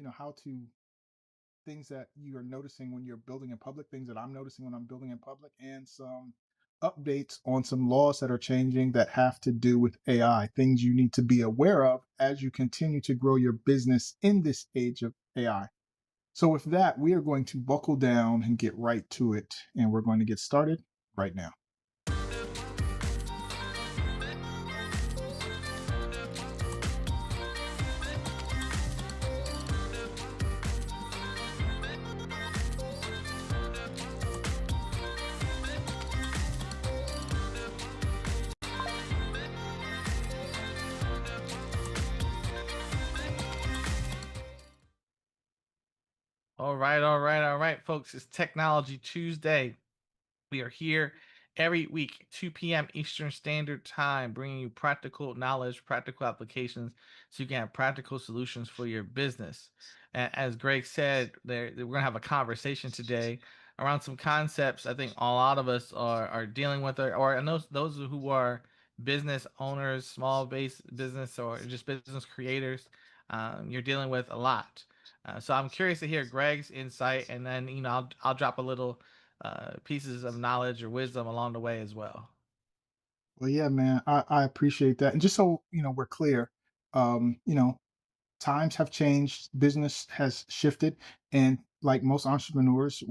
how to things that you are noticing when you're building in public, things that I'm noticing when I'm building in public, and some updates on some laws that are changing that have to do with AI, things you need to be aware of as you continue to grow your business in this age of AI. So, with that, we are going to buckle down and get right to it, and we're going to get started right now. All right, folks. It's Technology Tuesday. We are here every week, 2 p.m. Eastern Standard Time, bringing you practical knowledge, practical applications, so you can have practical solutions for your business. As Greg said, we're going to have a conversation today around some concepts I think a lot of us are dealing with, or I know those who are business owners, small base business, or just business creators, you're dealing with a lot. So I'm curious to hear Greg's insight, and then I'll drop a little pieces of knowledge or wisdom along the way as well. Well, yeah, man, I appreciate that. And just so we're clear, um, you know, times have changed, business has shifted, and like most entrepreneurs,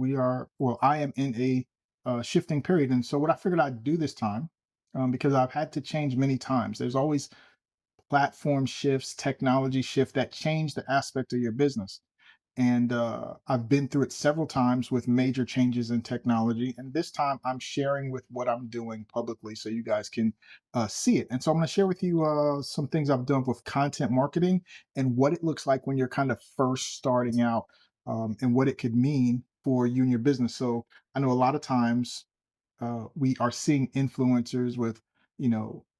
I am in a shifting period. And so, what I figured I'd do this time, because I've had to change many times. There's always platform shifts, technology shift that change the aspect of your business. And I've been through it several times with major changes in technology. And this time I'm sharing with what I'm doing publicly so you guys can see it. And so I'm going to share with you some things I've done with content marketing and what it looks like when you're kind of first starting out, and what it could mean for you and your business. So I know a lot of times we are seeing influencers with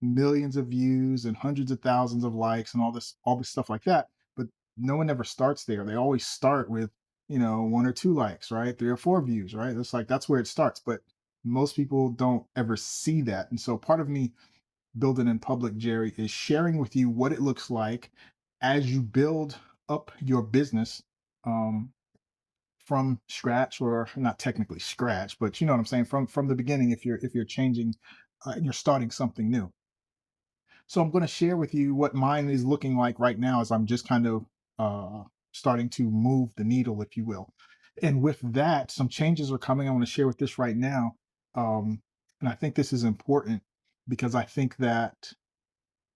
millions of views and hundreds of thousands of likes and all this stuff like that, but no one ever starts there. They always start with one or two likes, right? Three or four views, right? It's like that's where it starts, but most people don't ever see that. And so part of me building in public, Jerry, is sharing with you what it looks like as you build up your business, um, from scratch, or not technically scratch, but you know what I'm saying, from the beginning, if you're changing, and you're starting something new. So I'm going to share with you what mine is looking like right now as I'm just kind of starting to move the needle, if you will. And with that, some changes are coming. I want to share with this right now. And I think this is important because I think that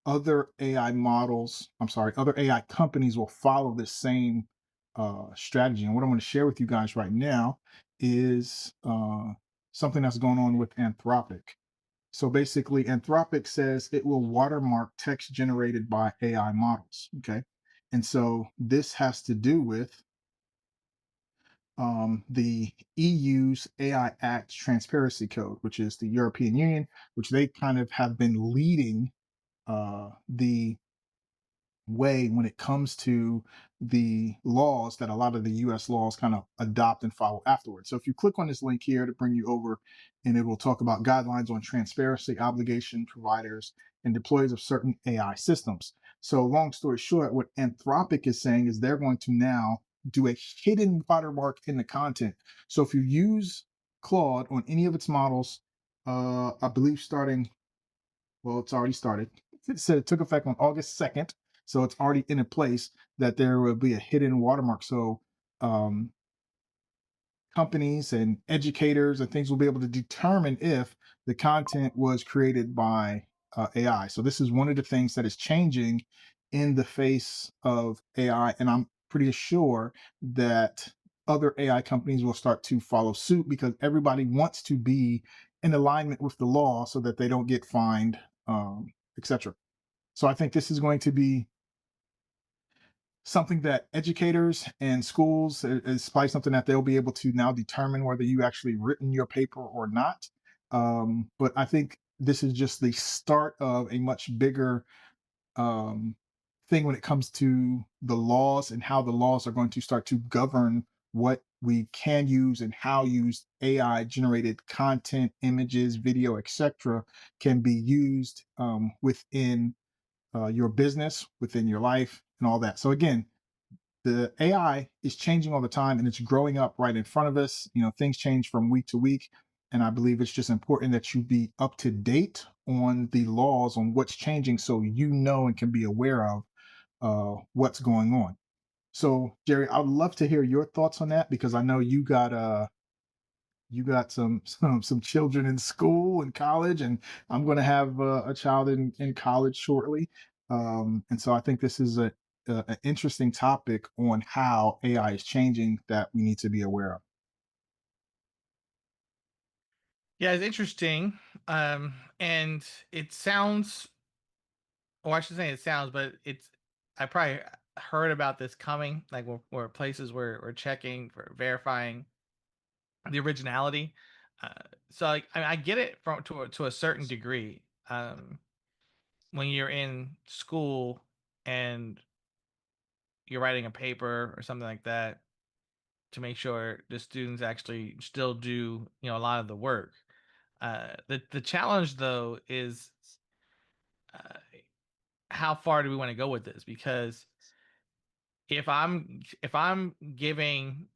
other AI models, I'm sorry, other AI companies will follow this same strategy. And what I'm going to share with you guys right now is something that's going on with Anthropic. So basically, Anthropic says it will watermark text generated by AI models. Okay. And so this has to do with the EU's AI Act Transparency Code, which is the European Union, which they kind of have been leading the way when it comes to the laws that a lot of the US laws kind of adopt and follow afterwards. So if you click on this link here to bring you over, and it will talk about guidelines on transparency, obligation providers, and deployers of certain AI systems. So long story short, what Anthropic is saying is they're going to now do a hidden watermark in the content. So if you use Claude on any of its models, I believe starting, well, it's already started. It said it took effect on August 2nd. So it's already in a place that there will be a hidden watermark. So um, companies and educators and things will be able to determine if the content was created by AI. So this is one of the things that is changing in the face of AI. And I'm pretty sure that other AI companies will start to follow suit because everybody wants to be in alignment with the law so that they don't get fined, etc. So I think this is going to be something that educators and schools is probably something that they'll be able to now determine whether you actually written your paper or not. But I think this is just the start of a much bigger um, thing when it comes to the laws and how the laws are going to start to govern what we can use and how used AI generated content, images, video, etc., can be used within your business, within your life, and all that. So again, the AI is changing all the time and it's growing up right in front of us. Things change from week to week. And I believe it's just important that you be up to date on the laws on what's changing so and can be aware of what's going on. So, Jerry, I'd love to hear your thoughts on that because I know you got some children in school and college, and I'm going to have a child in college shortly. And so I think this is an interesting topic on how AI is changing that we need to be aware of. Yeah, it's interesting. And it sounds, or I should say it sounds, but I probably heard about this coming, like where places where we're checking for verifying the originality. Uh, so like, I get it from to a certain degree. When you're in school and you're writing a paper or something like that to make sure the students actually still do, a lot of the work. The challenge though is, uh, how far do we want to go with this? Because if I'm giving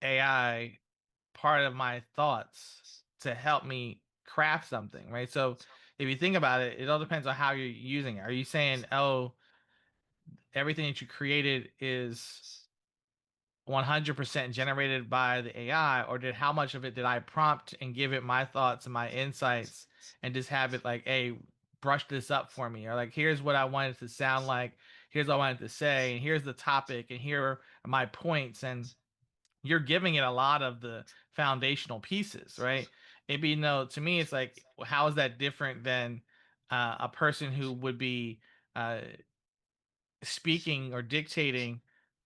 AI part of my thoughts to help me craft something, right? So if you think about it, it all depends on how you're using it. Are you saying, oh, everything that you created is 100% generated by the AI, or did how much of it did I prompt and give it my thoughts and my insights and just have it like, hey, brush this up for me, or like, here's what I wanted to sound like, here's what I wanted to say, and here's the topic, and here are my points, and you're giving it a lot of the foundational pieces, right? It'd be no to me, it's like, how is that different than a person who would be uh, speaking or dictating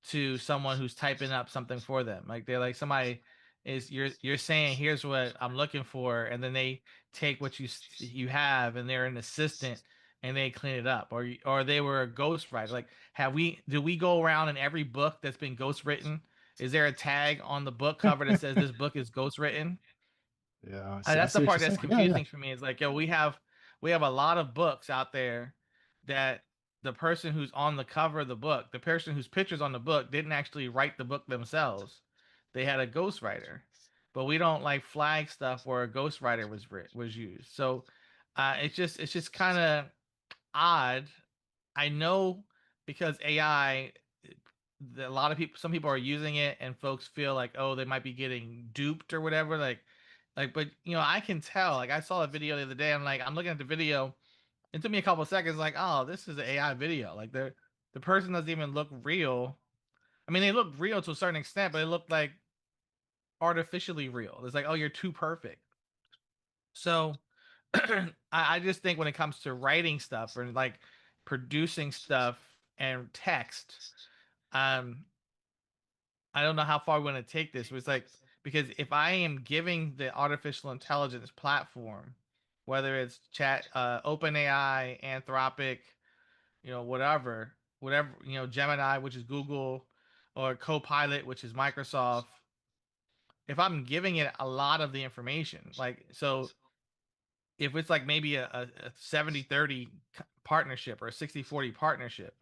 to someone who's typing up something for them. Like they're like somebody is you're saying here's what I'm looking for, and then they take what you have, and they're an assistant and they clean it up, or they were a ghostwriter. Like have we do we go around in every book that's been ghostwritten? Is there a tag on the book cover that says this book is ghostwritten? Yeah, I That's the see what part you're that's saying. Yeah, yeah, confusing for me. Is like, yo, we have a lot of books out there that the person who's on the cover of the book, the person whose pictures on the book, didn't actually write the book themselves. They had a ghostwriter, but we don't like flag stuff where a ghostwriter was used. So it's just kind of odd. I know because AI, a lot of people, some people are using it, and folks feel like, oh, they might be getting duped or whatever. Like, but I can tell. Like, I saw a video the other day. I'm looking at the video. It took me a couple of seconds. Like, oh, this is an AI video. Like, the person doesn't even look real. I mean, they look real to a certain extent, but it looked like artificially real. It's like, oh, you're too perfect. So, I just think when it comes to writing stuff or like producing stuff and text, um, I don't know how far we want to take this. But it's like, because if I am giving the artificial intelligence platform, whether it's chat, OpenAI, Anthropic, whatever, Gemini, which is Google, or Copilot, which is Microsoft, if I'm giving it a lot of the information, like, so if it's like maybe a 70-30 partnership or a 60-40 partnership,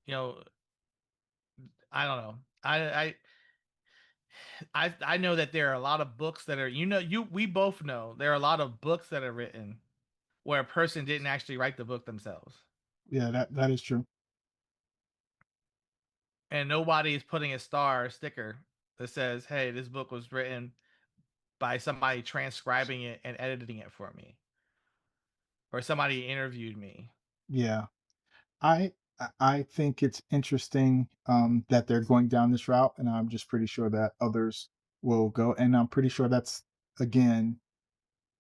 you know, I don't know. I know that there are a lot of books that are, we both know there are a lot of books that are written where a person didn't actually write the book themselves, yeah. That is true. and nobody is putting a star or sticker that says, "Hey, this book was written by somebody transcribing it and editing it for me, or somebody interviewed me." Yeah. I think it's interesting that they're going down this route, and I'm just pretty sure that others will go. And I'm pretty sure that's again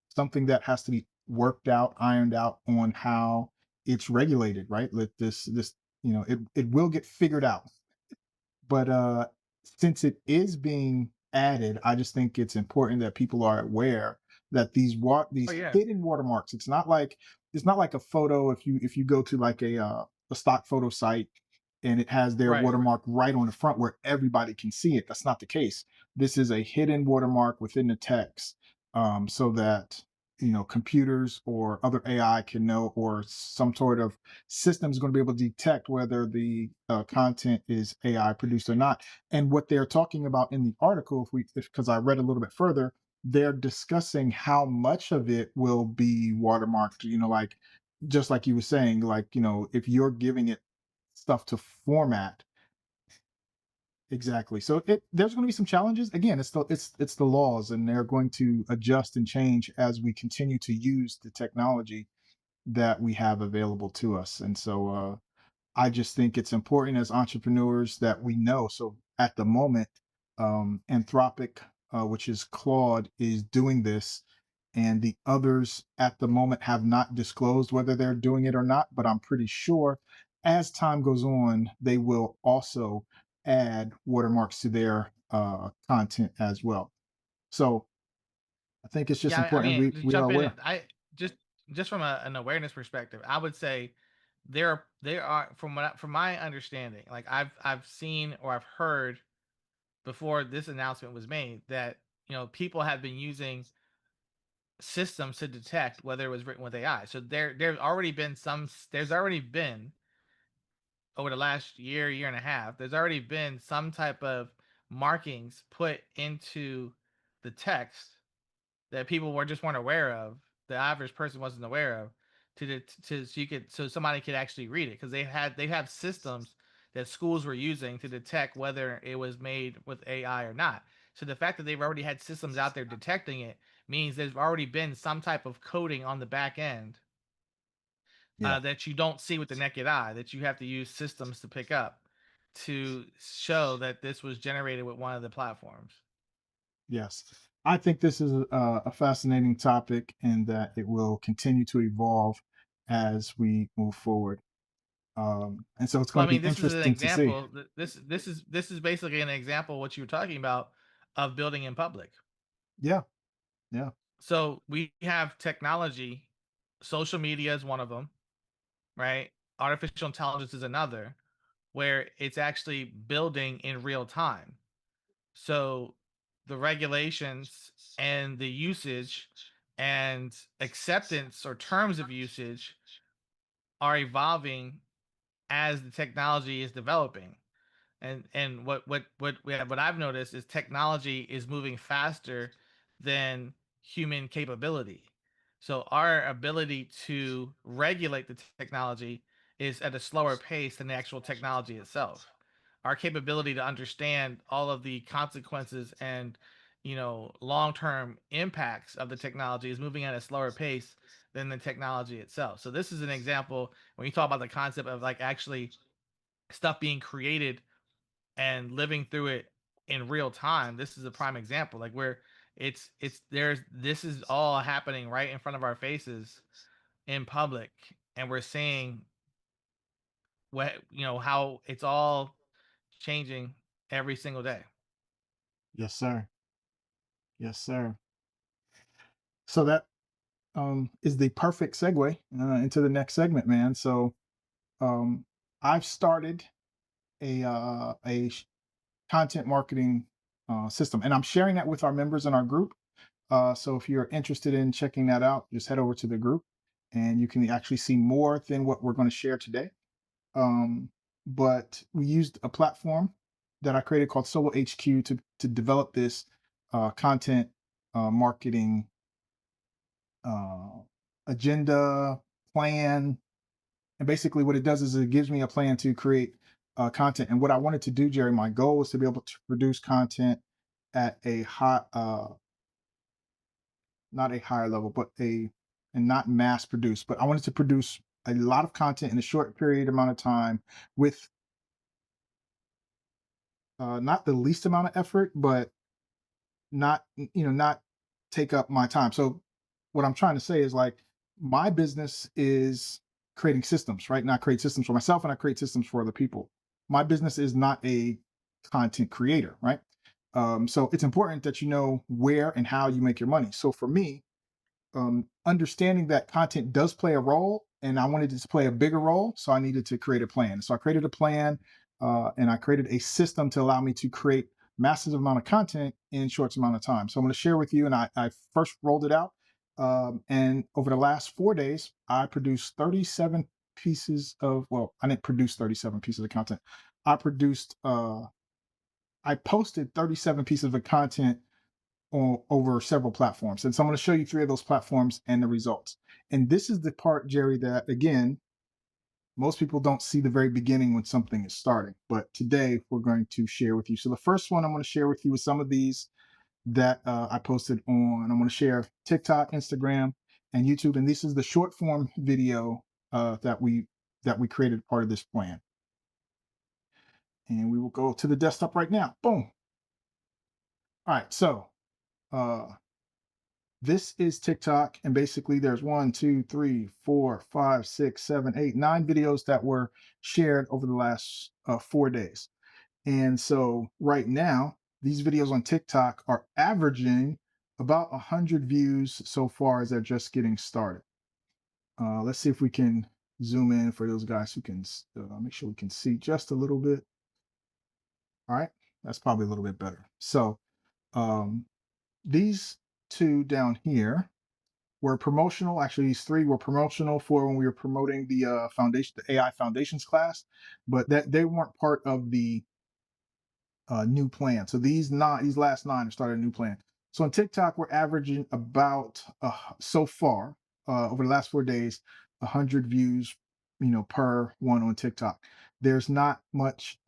something that has to be worked out, ironed out on how it's regulated, right? Let this it will get figured out. But since it is being added, I just think it's important that people are aware that Oh these yeah, hidden watermarks. It's not like a photo. If you go to like a stock photo site and it has their right. watermark right on the front where everybody can see it. That's not the case. This is a hidden watermark within the text, so that computers or other AI can know, or some sort of system is going to be able to detect whether the content is AI produced or not. And what they're talking about in the article, because I read a little bit further, they're discussing how much of it will be watermarked. Like just like you were saying, like if you're giving it stuff to format. Exactly. So there's going to be some challenges. Again, it's the laws, and they're going to adjust and change as we continue to use the technology that we have available to us. And so I just think it's important as entrepreneurs that we know. So at the moment, Anthropic, which is Claude, is doing this, and the others at the moment have not disclosed whether they're doing it or not. But I'm pretty sure as time goes on, they will also add watermarks to their content as well. So I think it's just Yeah, I important mean, to we are jump in, aware. I just just from an awareness perspective, I would say there are from my understanding, like I've seen or I've heard before this announcement was made that people have been using systems to detect whether it was written with AI. So there's already been over the last year and a half, there's already been some type of markings put into the text that people weren't aware of, the average person wasn't aware of, so somebody could actually read it, because they have systems that schools were using to detect whether it was made with AI or not. So the fact that they've already had systems out there detecting it means there's already been some type of coding on the back end Yeah. that you don't see with the naked eye, that you have to use systems to pick up to show that this was generated with one of the platforms. Yes. I think this is a fascinating topic, and that it will continue to evolve as we move forward. And so it's Well, going I to be mean, this is an interesting to see. example. This is basically an example of what you were talking about of building in public. Yeah. Yeah. So we have technology, social media is one of them, right? Artificial intelligence is another, where it's actually building in real time. So the regulations and the usage and acceptance or terms of usage are evolving as the technology is developing. And what I've noticed is technology is moving faster than human capability. So our ability to regulate the technology is at a slower pace than the actual technology itself. Our capability to understand all of the consequences and long-term impacts of the technology is moving at a slower pace than the technology itself. So this is an example when you talk about the concept of like actually stuff being created and living through it in real time. This is a prime example, like where it's there's this is all happening right in front of our faces in public, and we're seeing how it's all changing every single day. Yes, sir. Yes, sir. So that is the perfect segue into the next segment, man. So um, I've started a content marketing system, and I'm sharing that with our members in our group. So if you're interested in checking that out, just head over to the group, and you can actually see more than what we're going to share today. Um, but we used a platform that I created called SoloHQ to develop this content marketing uh, agenda plan. And basically, what it does is it gives me a plan to create content. And what I wanted to do, Jerry, my goal was to be able to produce content at a high, not a higher level, but and not mass produce, but I wanted to produce a lot of content in a short period amount of time with not the least amount of effort, but not take up my time. So what I'm trying to say is, like, my business is creating systems, right? And I create systems for myself, and I create systems for other people. My business is not a content creator, right? So it's important that you know where and how you make your money. So for me, understanding that content does play a role, and I wanted it to play a bigger role, so I needed to create a plan. So I created a plan, and I created a system to allow me to create massive amount of content in short amount of time. So I'm going to share with you, and I first rolled it out And over the last 4 days, I produced 37 pieces of, well, I didn't produce 37 pieces of content. I produced, I posted 37 pieces of content over several platforms. And so I'm going to show you three of those platforms and the results. And this is the part, Jerry, that again, most people don't see the very beginning when something is starting. But today we're going to share with you. So the first one I'm going to share with you is some of these that I posted on. I'm going to share TikTok, Instagram, and YouTube. And this is the short form video that we created part of this plan. And we will go to the desktop right now. Boom. All right. So uh, this is TikTok, and basically there's 1, 2, 3, 4, 5, 6, 7, 8, 9 videos that were shared over the last 4 days. And so right now, these videos on TikTok are averaging about 100 views so far as they're just getting started. Let's see if we can zoom in for those guys who can make sure we can see just a little bit. All right, that's probably a little bit better. So um, these two down here were promotional. Actually, these three were promotional for when we were promoting the foundation, the AI foundations class, but that they weren't part of the new plan. So these last nine are started a new plan. So on TikTok, we're averaging about so far over the last 4 days, 100 views, per one on TikTok. There's not much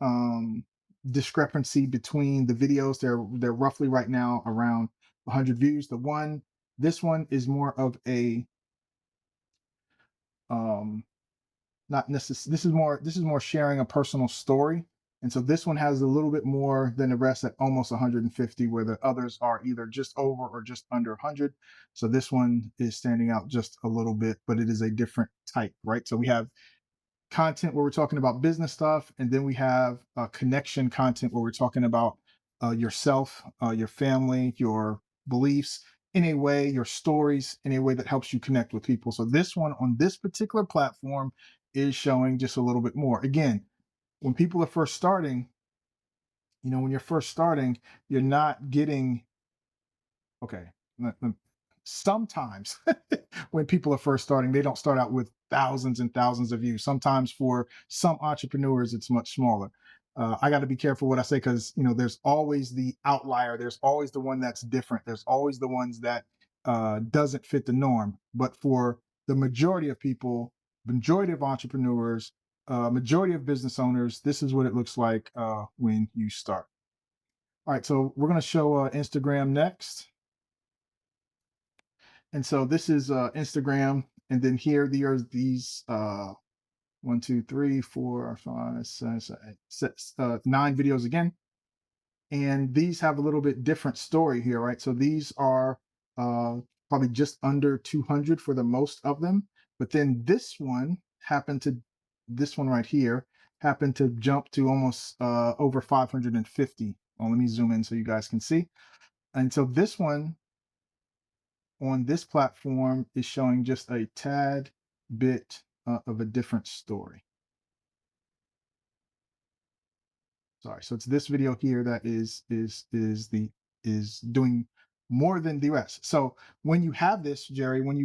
discrepancy between the videos. They're roughly right now around 100 views. This one is more of a um, not necessarily, this is more sharing a personal story, and so this one has a little bit more than the rest at almost 150, where the others are either just over or just under 100. So this one is standing out just a little bit, but it is a different type, right? So we have content where we're talking about business stuff, and then we have connection content where we're talking about yourself, your family, your beliefs in a way, your stories in a way that helps you connect with people. So this one on this particular platform is showing just a little bit more. Again, when people are first starting, when you're first starting, you're not getting okay. Sometimes when people are first starting, they don't start out with thousands and thousands of views. Sometimes for some entrepreneurs, it's much smaller. I got to be careful what I say because there's always the outlier. There's always the one that's different. There's always the ones that doesn't fit the norm. But for the majority of people, majority of entrepreneurs, majority of business owners, this is what it looks like when you start. All right, so we're going to show Instagram next. And so this is Instagram, and then here there's these 9 videos again, and these have a little bit different story here, right? So these are uh, probably just under 200 for the most of them, but then this one right here happened to jump to almost over 550. Well, let me zoom in so you guys can see. And so this one on this platform is showing just a tad bit of a different story. Sorry, so it's this video here that is doing more than the rest. So when you have this, Jerry, when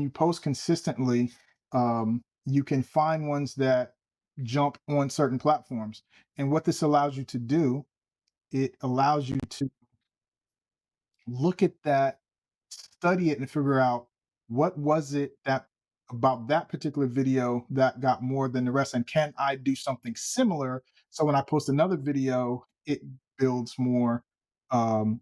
you post consistently, you can find ones that jump on certain platforms. And what this allows you to do, it allows you to look at that, study it, and figure out what was it that about that particular video that got more than the rest, and can I do something similar so when I post another video, it builds more um,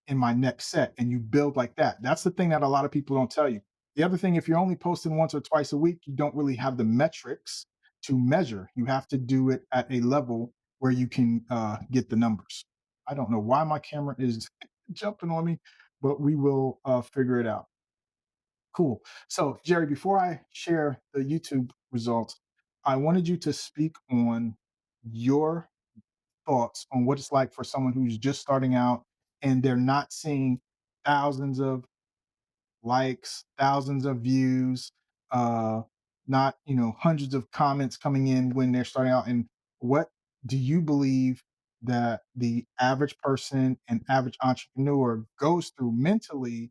in my next set, and you build like that. That's the thing that a lot of people don't tell you. The other thing, if you're only posting once or twice a week, you don't really have the metrics to measure. You have to do it at a level where you can get the numbers. I don't know why my camera is jumping on me, but we will figure it out. Cool. So, Jerry, before I share the YouTube results, I wanted you to speak on your thoughts on what it's like for someone who's just starting out and they're not seeing thousands of likes, thousands of views, not hundreds of comments coming in when they're starting out. And what do you believe that the average person and average entrepreneur goes through mentally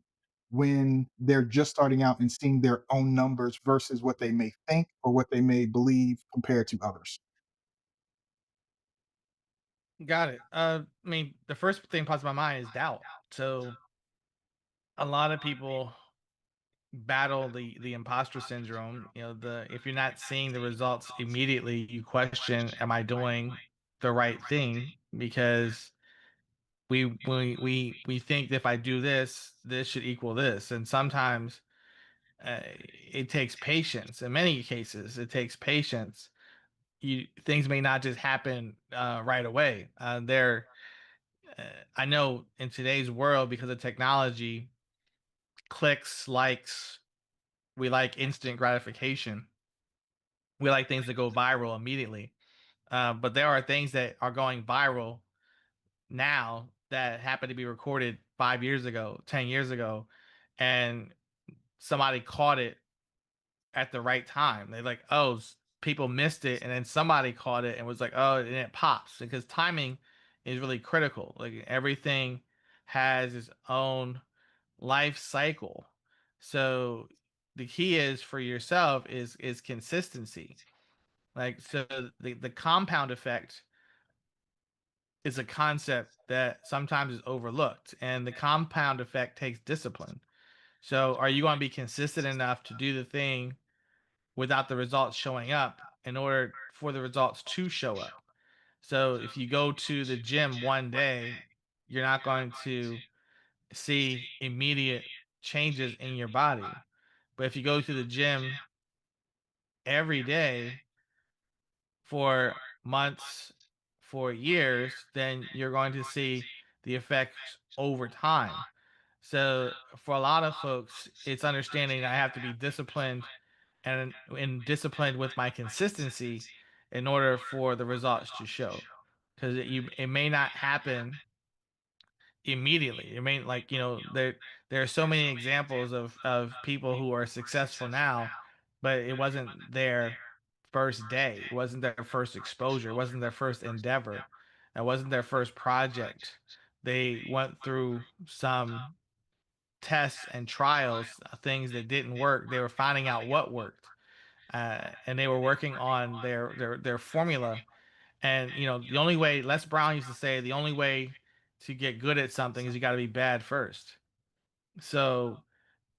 when they're just starting out and seeing their own numbers versus what they may think or what they may believe compared to others? Got it. I mean, the first thing pops to my mind is doubt. So a lot of people battle the imposter syndrome. You know, the if you're not seeing the results immediately, you question, am I doing the right thing? Because we think that if I do this, this should equal this. And sometimes it takes patience. In many cases, it takes patience. You things may not just happen right away. I know in today's world, because of technology, clicks, likes, we like instant gratification. We like things that go viral immediately. But there are things that are going viral now that happened to be recorded 5 years ago, 10 years ago, and somebody caught it at the right time. They like, oh, people missed it, and then somebody caught it and was like, oh, and it pops because timing is really critical. Like everything has its own life cycle. So the key is for yourself is consistency. Like so the compound effect is a concept that sometimes is overlooked, and the compound effect takes discipline. So are you going to be consistent enough to do the thing without the results showing up in order for the results to show up? So if you go to the gym one day, you're not going to see immediate changes in your body. But if you go to the gym every day for months, for years, then you're going to see the effects over time. So for a lot of folks, it's understanding I have to be disciplined and disciplined with my consistency in order for the results to show. Because it may not happen immediately. It may like, there are so many examples of people who are successful now, but it wasn't their first day. It wasn't their first exposure. It wasn't their first endeavor. It wasn't their first project. They went through some tests and trials, things that didn't work. They were finding out what worked, and they were working on their formula. And the only way Les Brown used to say, the only way to get good at something is you got to be bad first. So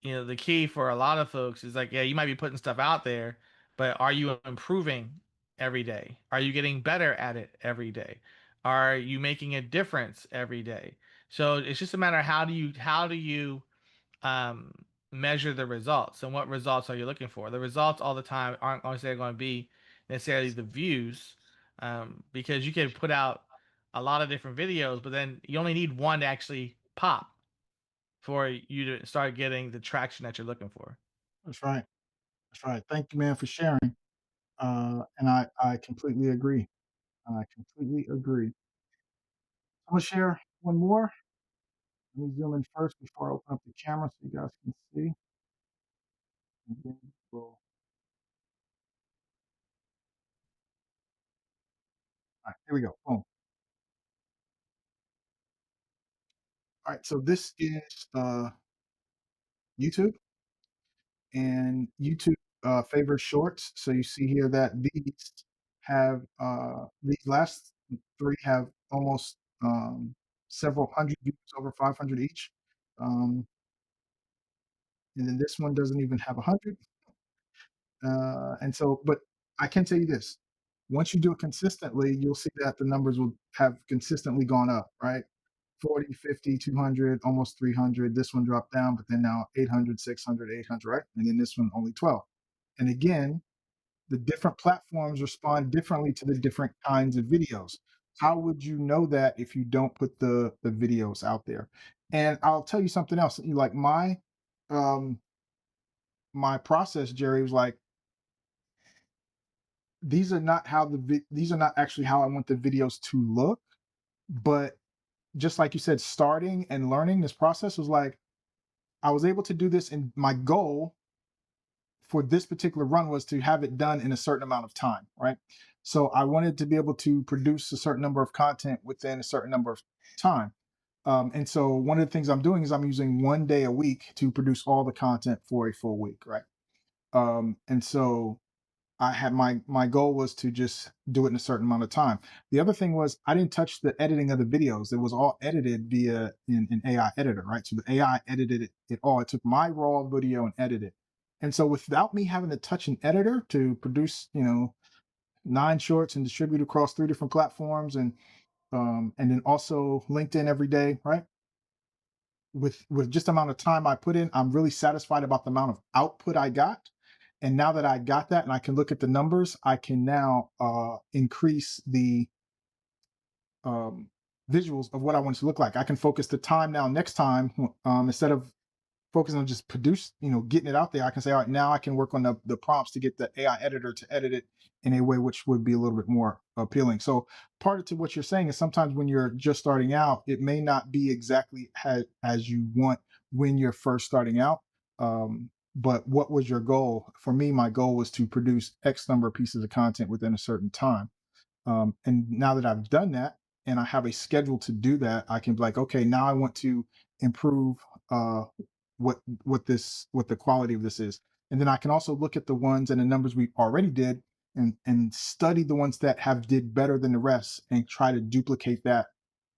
the key for a lot of folks is like, yeah, you might be putting stuff out there, but are you improving every day? Are you getting better at it every day? Are you making a difference every day? So it's just a matter of how do you measure the results, and what results are you looking for? The results all the time aren't necessarily going to be necessarily the views, because you can put out a lot of different videos, but then you only need one to actually pop for you to start getting the traction that you're looking for. That's right. That's right. Thank you, man, for sharing. And I completely agree. I completely agree. I'm gonna share one more. Let me zoom in first before I open up the camera so you guys can see. And then we'll, all right, here we go. Boom. All right, so this is YouTube, and YouTube favors shorts. So you see here that these last three have almost several hundred views, over 500 each. Um, and then this one doesn't even have 100. And so, but I can tell you this: once you do it consistently, you'll see that the numbers will have consistently gone up, right? 40, 50, 200, almost 300. This one dropped down, but then now 800, 600, 800, right? And then this one only 12. And again, the different platforms respond differently to the different kinds of videos. How would you know that if you don't put the videos out there? And I'll tell you something else. Like um my process, Jerry, was like, these are not actually how I want the videos to look. But just like you said, starting and learning this process was like, I was able to do this, and my goal for this particular run was to have it done in a certain amount of time, right? So I wanted to be able to produce a certain number of content within a certain number of time. And so one of the things I'm doing is I'm using 1 day a week to produce all the content for a full week, right? And so I had my goal was to just do it in a certain amount of time. The other thing was I didn't touch the editing of the videos. It was all edited via an AI editor, right? So the AI edited it all. It took my raw video and edited it. And so without me having to touch an editor to produce, 9 shorts and distribute across 3 different platforms and then also LinkedIn every day, right? With just the amount of time I put in, I'm really satisfied about the amount of output I got. And now that I got that and I can look at the numbers, I can now increase the um, visuals of what I want it to look like. I can focus the time now next time instead of focusing on just getting it out there. I can say, all right, now I can work on the prompts to get the AI editor to edit it in a way which would be a little bit more appealing. So part of to what you're saying is sometimes when you're just starting out, it may not be exactly as you want when you're first starting out. But what was your goal? For me, my goal was to produce X number of pieces of content within a certain time. And now that I've done that and I have a schedule to do that, I can be like, okay, now I want to improve uh, what the quality of this is. And then I can also look at the ones and the numbers we already did and study the ones that have did better than the rest and try to duplicate that.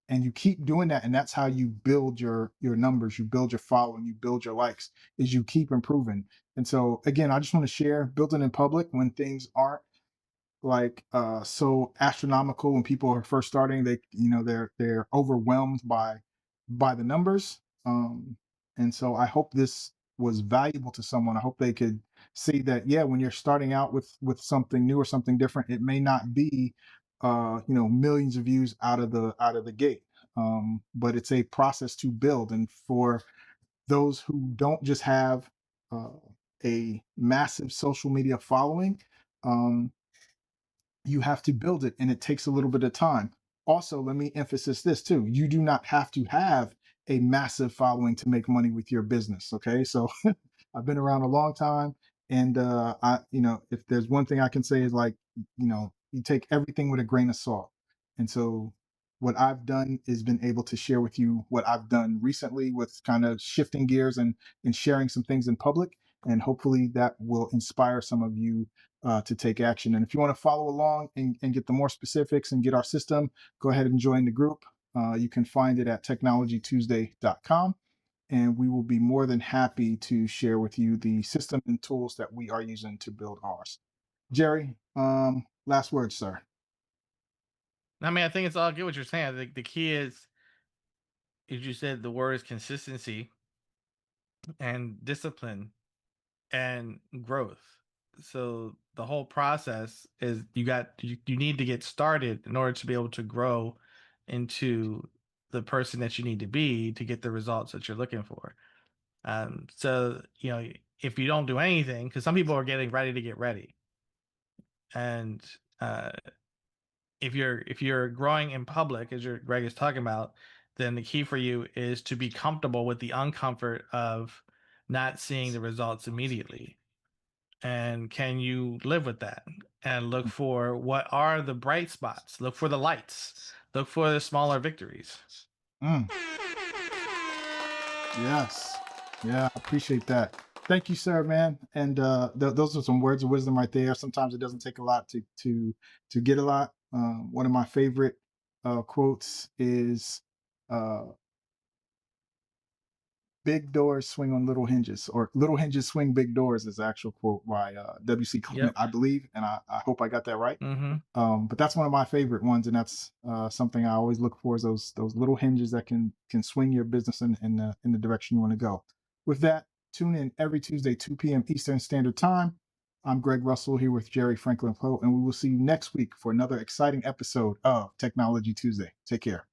And you keep doing that, and that's how you build your numbers, you build your following, you build your likes, is you keep improving. And so again, I just want to share building in public when things aren't so astronomical when people are first starting. They're overwhelmed by the numbers. And so I hope this was valuable to someone. I hope they could see that, yeah, when you're starting out with something new or something different, it may not be millions of views out of the gate. But it's a process to build. And for those who don't just have uh, a massive social media following, um, you have to build it and it takes a little bit of time. Also, let me emphasize this too. You do not have to have a massive following to make money with your business. Okay. So I've been around a long time. And if there's one thing I can say is like, you take everything with a grain of salt. And so what I've done is been able to share with you what I've done recently with kind of shifting gears and sharing some things in public. And hopefully that will inspire some of you to take action. And if you want to follow along and get the more specifics and get our system, go ahead and join the group. You can find it at technologytuesday.com. And we will be more than happy to share with you the system and tools that we are using to build ours. Jerry, last words, sir. I mean, I think it's all good what you're saying. I think the key is, as you said, the word is consistency and discipline and growth. So the whole process is you need to get started in order to be able to grow into the person that you need to be to get the results that you're looking for. So if you don't do anything, because some people are getting ready to get ready, and uh, if you're growing in public, as your Greg is talking about, then the key for you is to be comfortable with the uncomfort of not seeing the results immediately. And can you live with that? And look for what are the bright spots, look for the lights, look for the smaller victories. Mm, yes. Yeah, I appreciate that. Thank you, sir, man. And those are some words of wisdom right there. Sometimes it doesn't take a lot to get a lot. One of my favorite quotes is uh, "Big doors swing on little hinges," or "Little hinges swing big doors" is the actual quote by W.C. Clement, Yep. I believe, and I hope I got that right. Mm-hmm. But that's one of my favorite ones, and that's something I always look for is those little hinges that can swing your business in the direction you want to go. With that, tune in every Tuesday, 2 p.m. Eastern Standard Time. I'm Greg Russell here with Jerry Franklin Poe, and we will see you next week for another exciting episode of Technology Tuesday. Take care.